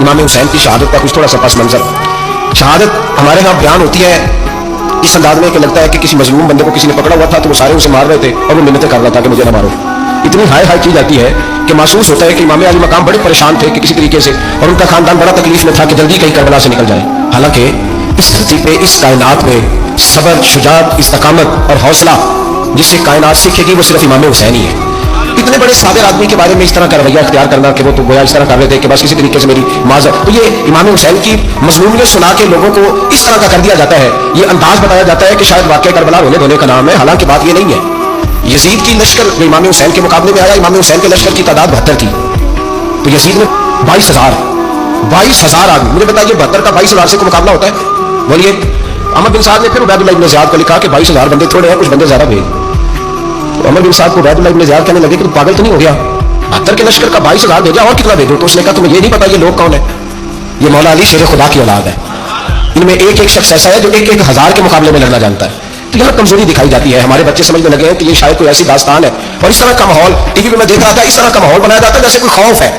इमाम हुसैन की शहादत का कुछ थोड़ा सा पस मंजर। शहादत हमारे यहाँ बयान होती है इस अंदाज में कि लगता है कि किसी मजलूम बंदे को किसी ने पकड़ा हुआ था तो वो सारे उसे मार रहे थे और वो मिन्नतें कर रहा था कि मुझे ना मारो। इतनी हाय हाय की जाती है कि महसूस होता है कि इमाम अली मकाम बड़े परेशान थे कि किसी तरीके से, और उनका खानदान बड़ा तकलीफ में था कि जल्दी कहीं करबला से निकल जाए। हालांकि इस धरती पे, इस कायनात में सबर, शुजाअत, इस्तकामत और हौसला जिससे कायनात सीखेगी वो सिर्फ इमाम हुसैन ही है। इतने बड़े सादे आदमी के बारे में इस तरह का रवैया इख्तियार करना कि वो तो गोया इस तरह कर रहे थे कि बस किसी तरीके से मेरी माजर, तो ये इमाम हुसैन की मजलूमियत सुना के लोगों को इस तरह का कर दिया जाता है। ये अंदाज बताया जाता है कि शायद वाकई करबला रोने धोने का नाम है, हालांकि बात ये नहीं है। यजीद की लश्कर जो इमाम हुसैन के मुकाबले में आया, इमाम हुसैन के लश्कर की तादाद 72 थी, तो यजीद में 22,000 आदमी। मुझे बताइए 72 का 22,000 से कोई मुकाबला होता है? बोलिए। अमर बिन साद ने फिर उबैदुल्लाह इब्न ज़ियाद को लिखा कि 22,000 बंदे थोड़े हैं, कुछ बंदे ज्यादा भेज। तो अमर बिन साद को उबैदुल्लाह इब्न ज़ियाद कहने लगे कि तू पागल तो नहीं हो गया, 72 के लश्कर का 22,000 भेजा, और कितना भेजो? तो उसने कहा तुम्हें ये नहीं पता ये लोग कौन है? ये मौला अली शेर खुदा की औलाद है। इनमें एक एक शख्स ऐसा है जो एक 1000 के मुकाबले में लड़ना जानता है। तो यहाँ कमजोरी दिखाई जाती है। हमारे बच्चे समझने लगे हैं कि ये शायद कोई ऐसी दास्तान है, और इस तरह का माहौल टीवी में मैं देख रहा था, इस तरह का माहौल बनाया जाता है जैसे कोई खौफ है।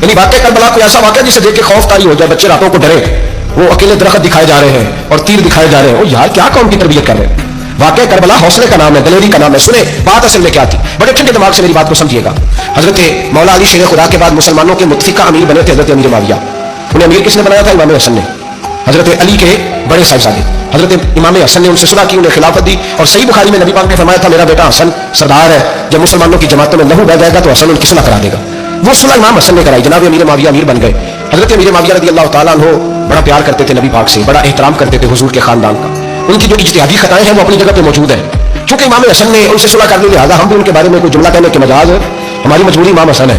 यानी वाकई करबला कोई ऐसा वाकया जिसे देख के खौफ तारी हो जाए, बच्चे रातों को डरे, वो अकेले दरख्त दिखाए जा रहे हैं और तीर दिखाए जा रहे हैं। ओ यार, क्या कौम की तरबियत कर रहे हैं? वाकई करबला हौसले का नाम है, दलेरी का नाम है। सुने बात असल में क्या थी, बड़े ठंडे दिमाग से मेरी बात को समझिएगा। हजरत मौला अली शेर खुदा के बाद मुसलमानों के मुत्फिका अमीर बने थे हजरत अमीर मुआविया। उन्हें अमीर किसने बनाया था? इमाम हसन ने। हजरत अली के बड़े साहिबजादे हजरत इमाम हसन ने उनसे सुलह की, उन्हें खिलाफत दी, और सही बुखारी में नबी पाक ने फरमाया था मेरा बेटा हसन सरदार है, जब मुसलमानों की जमातों में लहू बह जाएगा तो हसन उनकी सुलह करा देगा। वो सुलह इमाम हसन ने कराई। जनाब अमीर मुआविया अमीर बन गए। हजरत अमीर मुआविया रज़ी अल्लाह तआला अन्हु बड़ा प्यार करते थे नबी पाक से, बड़ा एहतराम करते थे हुजूर के खानदान का। उनकी जो इज्तिहादी खताएं हैं वो अपनी जगह पे मौजूद है। चूंकि इमाम हसन ने उनसे सुलह कर ली, लिहाजा हम भी उनके बारे में कोई जुमला कहने के मजाज हमारी मजबूरी इमाम हसन है,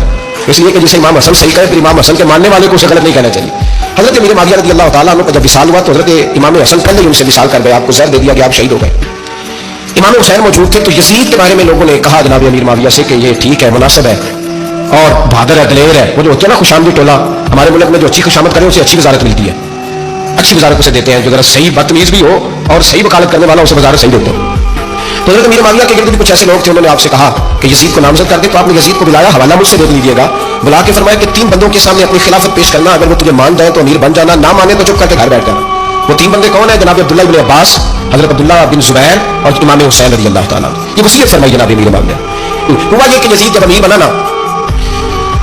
इसलिए कि जिसे इमाम हसन सही कहे फिर इमाम हसन के मानने वाले को उसे गलत नहीं कहना चाहिए। हजरत अमीर मुआविया रज़ी अल्लाह तआला अन्हु का जब विसाल हुआ तो हजरत इमाम हसन पहले ही उनसे विसाल कर गए, आपको जहर दे दिया कि आप शहीद हो गए। इमाम हुसैन मौजूद थे, तो यजीद के बारे में लोगों ने कहा जनाब अमीर मुआविया से कि ये ठीक है, मुनासिब है और बहादुर है, दलेर है। वो जो होता है ना खुशामदी टोला, हमारे मुल्क में जो अच्छी खुशामद करे उसे अच्छी वजारत मिलती है, अच्छी वजारत उसे देते हैं। जो जरा सही बदतमीज भी हो और सही वकालत करने वाला उसे वजारत सही देते हैं। तो हजरत अमीर मुआविया के गिर्द भी कुछ ऐसे लोग थे, उन्होंने आपसे कहा कि यजीद को नामजद कर दे, तो आपने यजीद को बुलाया, हवाला मुझसे दे दीजिएगा। बुला के फरमाया कि 3 बंदों के सामने अपनी खिलाफत पेश करना, अगर वो तुझे मान जाए तो अमीर बन जाना, ना माने तो चुप करके घर बैठ जाना। वो 3 बंदे कौन है? जनाब अब्दुल्लाह इब्न अब्बास, हजरत अब्दुल्लाह बिन जुबैर और इमाम हुसैन रज़ी अल्लाह तआला। ये वसीयत फरमाई जनाब अमीर मुआविया। हुआ ये कि यजीद जब अमीर बना ना,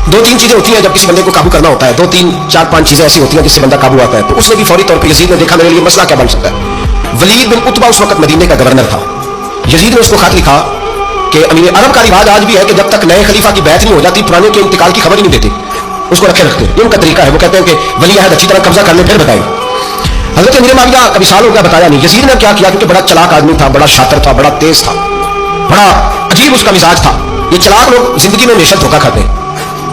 2-3 चीजें होती हैं जब किसी बंदे को काबू करना होता है, 2-3-4-5 चीजें ऐसी होती हैं जिससे बंदा काबू आता है। तो उसने भी फौरी तौर पर यजीद ने देखा मेरे लिए मसला क्या बन सकता है। वलीद बिन उतबा उस वक्त मदीने का गवर्नर था। यजीद ने उसको खत लिखा कि अमीर अरब का रिवाज आज भी है कि जब तक नए खलीफा की बैत नहीं हो जाती पुराने के इंतकाल की खबर ही नहीं देते, उसको रखे रखते। ये उनका तरीका है। वो कहते हैं कि वली अहद अच्छी तरह कब्जा कर ले फिर बताए। हजरत अमीर मुआविया का विसाल हो गया, बताया नहीं। यजीद ने क्या किया, क्योंकि बड़ा चलाक आदमी था, बड़ा शातिर था, बड़ा तेज था, बड़ा अजीब उसका मिजाज था। ये चलाक लोग जिंदगी में हमेशा धोखा खाते हैं,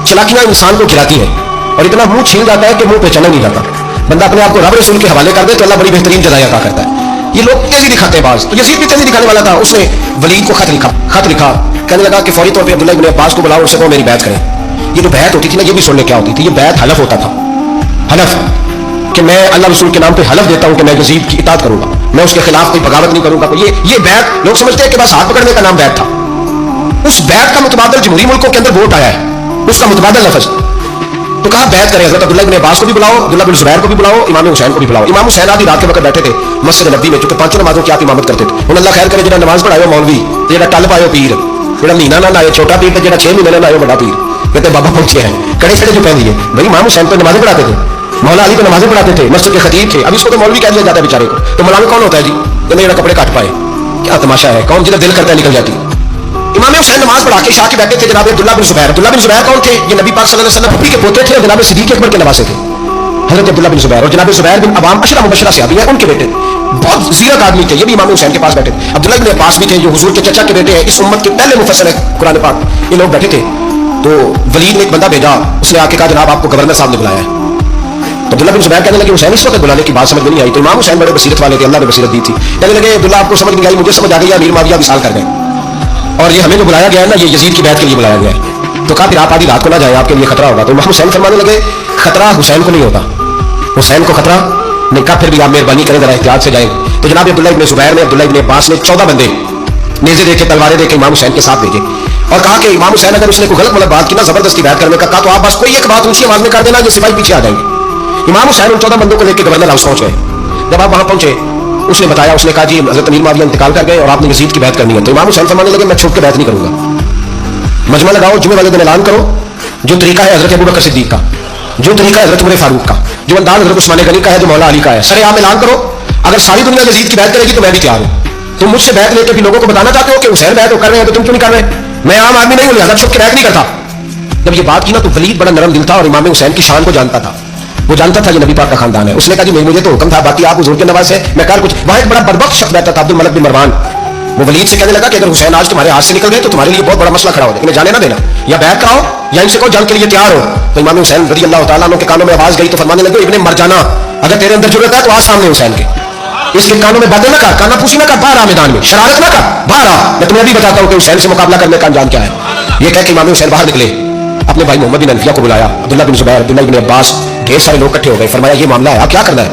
चलाकियां इंसान को खिलाती हैं और इतना मुंह छीन जाता है कि मुंह पहचाना नहीं जाता। बंदा अपने आप को रब रसूल के हवाले कर दे तो अल्लाह बड़ी बेहतरीन जज़ा अता करता है। ये लोग तेजी दिखाते हैं बाज, तो यजीद भी तेजी दिखाने वाला था। उसने वलीद को खत लिखा कहने लगा कि फौरी तौर पर अब्दुल्लाह इब्न अब्बास को बुलाओ, उससे कहो मेरी बैत करें। ये जो बैत होती थी ना, ये भी सुनने क्या होती थी, ये बैत हलफ होता था। हलफ कि मैं अल्लाह रसूल के नाम पे हलफ देता हूं कि मैं यजीद की इताअत करूंगा, मैं उसके खिलाफ कोई बगावत नहीं करूंगा। ये बैत लोग समझते हैं कि बस हाथ पकड़ने का नाम बैत था। उस बैत का मुतबादल जमहूरी मुल्कों के अंदर वोट आया है, उसका मुतबादल लफ्ज। तो कहा बैत करें, हजरत अब्दुल्लाह इब्न अब्बास को भी बुलाओ, अब्दुल्लाह बिन जुबैर को भी बुलाओ, इमाम हुसैन को भी बुलाओ। इमाम हुसैन आधी रात के वक्त बैठे थे मस्जिद नबी में, क्योंकि 5 नमाजों की आप इमामत करते थे। उन्हें अल्लाह खैर करे, जो नमाज पढ़ायो मौलवी, जो टल पायो पीर, जो महीना ना आए छोटा पीर, जो 6 महीने ना आए बड़ा पीर, कहते बाबा पहुंचे हैं कड़े खड़े जो पहन दिए। भाई इमाम हुसैन तो नमाजें पढ़ाते थे, मौला अली को नमाजें पढ़ाते थे, मस्जिद के खतीब थे। अब इसको तो मौलवी कह दिया जाता है बेचारे को। तो मौलवी कौन होता है जी? तो मेरा कपड़े काट पाए, क्या तमाशा है, कौन जिधर दिल करता है निकल जाती है। इमाम हुसैन नमाज पढ़ा के शाह के बैठे थे जनाब अब्दुल्लाह बिन जुबैर। अब्दुल्लाह बिन जुबैर कौन थे? ये नबी पाक सल्लल्लाहु अलैहि वसल्लम के पोते थे और जनाब सिद्दीक अकबर के नवासे थे। हजरत अब्दुल्लाह बिन जुबैर और जनाब जुबैर बिन अवाम अशरा मुबशरा सहाबी हैं, उनके बेटे बहुत जीरत आदमी थे। ये भी इमाम हुसैन के पास बैठे थे। अब्दुल्लाह इब्न अब्बास भी थे जो हुजूर के चचा के बेटे हैं, इस उम्मत के पहले मुफस्सिर है कुरान पाक। ये लोग बैठे थे। तो वलीद ने एक बंदा भेजा, उसने आके कहा जनाब आपको गवर्नर साहब ने बुलाया है। तो अब्दुल्लाह बिन जुबैर कहने लगे हुसैन इस वक्त बुलाने की बात समझ में नहीं आई। तो इमाम हुसैन बड़े बसीरत वाले थे, अल्लाह ने बसीरत दी थी। कहने लगे अब्दुल्लाह आपको समझ नहीं आई, मुझे समझ आ गई, अमीर मुआविया विसाल कर गए और ये हमें जो बुलाया गया है ना, ये यजीद की बैत के लिए बुलाया गया है। तो कहा फिर आप आधी रात को ना जाए, आपके लिए खतरा होगा। तो इमाम हुसैन फरमाने लगे खतरा हुसैन को नहीं होता, हुसैन को खतरा नहीं। कहा फिर भी आप मेहरबानी करें, जरा एहतियात से जाए। तो जनाब अब्दुल्लाह इब्न जुबैर ने, अब्दुल्लाह इब्न अब्बास ने 14 बंदे नेज़े देके तलवारें देके इमाम हुसैन के साथ भेजे اور کہا کہ امام حسین اگر اس نے کوئی غلط ملت بات کی نا زبردستی بیعت کرنے کا کہا تو آپ بس کوئی ایک بات اونچی آواز میں کر دینا، یہ سپاہی پیچھے آ جائیں گے۔ امام حسین ان 14 بندوں کو لے کے گورنر ہاؤس پہنچ گئے۔ جب آپ وہاں پہنچے اس نے بتایا، اس نے کہا جی حضرت امیر معاویہ انتقال کر گئے اور آپ نے یزید کی بیعت کرنی ہے۔ تو امام حسین فرمانے لگے میں چھپ کے بیعت نہیں کروں گا، مجمع لگاؤ، جمعے والے دن اعلان کرو، جو طریقہ ہے حضرت ابوبکر صدیق کا، جو طریقہ ہے حضرت عمر فاروق کا، جو انداز حضرت عثمان غنی کا ہے، جو مولا علی کا ہے، سر عام اعلان کرو، اگر ساری دنیا یزید کی بیعت کرے گی تو میں بھی تیار ہوں۔ تم مجھ سے بیعت لے کے بھی لوگوں کو بتانا چاہتے ہو کہ حسین بیعت کر رہے ہیں تو تم کیوں نہیں کر رہے؟ میں عام آدمی نہیں ہوں، لہٰذا چھپ کے بیعت نہیں کرتا۔ جب یہ بات کی نا تو ولید بڑا نرم دل تھا اور امام حسین کی شان کو جانتا تھا، وہ جانتا تھا یہ نبی پاک کا خاندان ہے۔ اس نے کہا جی مجھے تو حکم تھا، باقی آپ حضور کے نواز سے میں کر کچھ۔ وہاں ایک بڑا بدبخت شخص بیٹھا تھا عبد الملک بن مروان، وہ ولید سے کہنے لگا کہ اگر حسین آج تمہارے ہاتھ سے نکل گئے تو تمہارے لیے بہت بڑا مسئلہ کھڑا ہو جائے، انہیں جانے نہ دینا، یا بیعت کراؤ یا ان سے کہو جنگ کے لیے تیار ہو۔ تو امام حسین رضی اللہ تعالیٰ عنہ کے کانوں میں آواز گئی تو فرمانے لگے ابن مرجانہ اگر تیرے اندر ضرورت ہے تو آ سامنے حسین کے، اس کے کانوں میں باتیں نہ کر، کانا پوچھی نہ کر، باہر آ میدان میں، شرارت نہ کر، باہر آ، میں تمہیں بھی بتاتا ہوں کہ حسین سے مقابلہ کرنے کا انجام کیا ہے۔ یہ کہہ کے امام حسین باہر نکلے، اپنے بھائی محمد بن انفیہ کو بلایا، عبداللہ بن زبیر، عبداللہ بن عباس، ڈھیر سارے لوگ اکٹھے ہو گئے، فرمایا یہ معاملہ ہے، آپ کیا کرنا ہے؟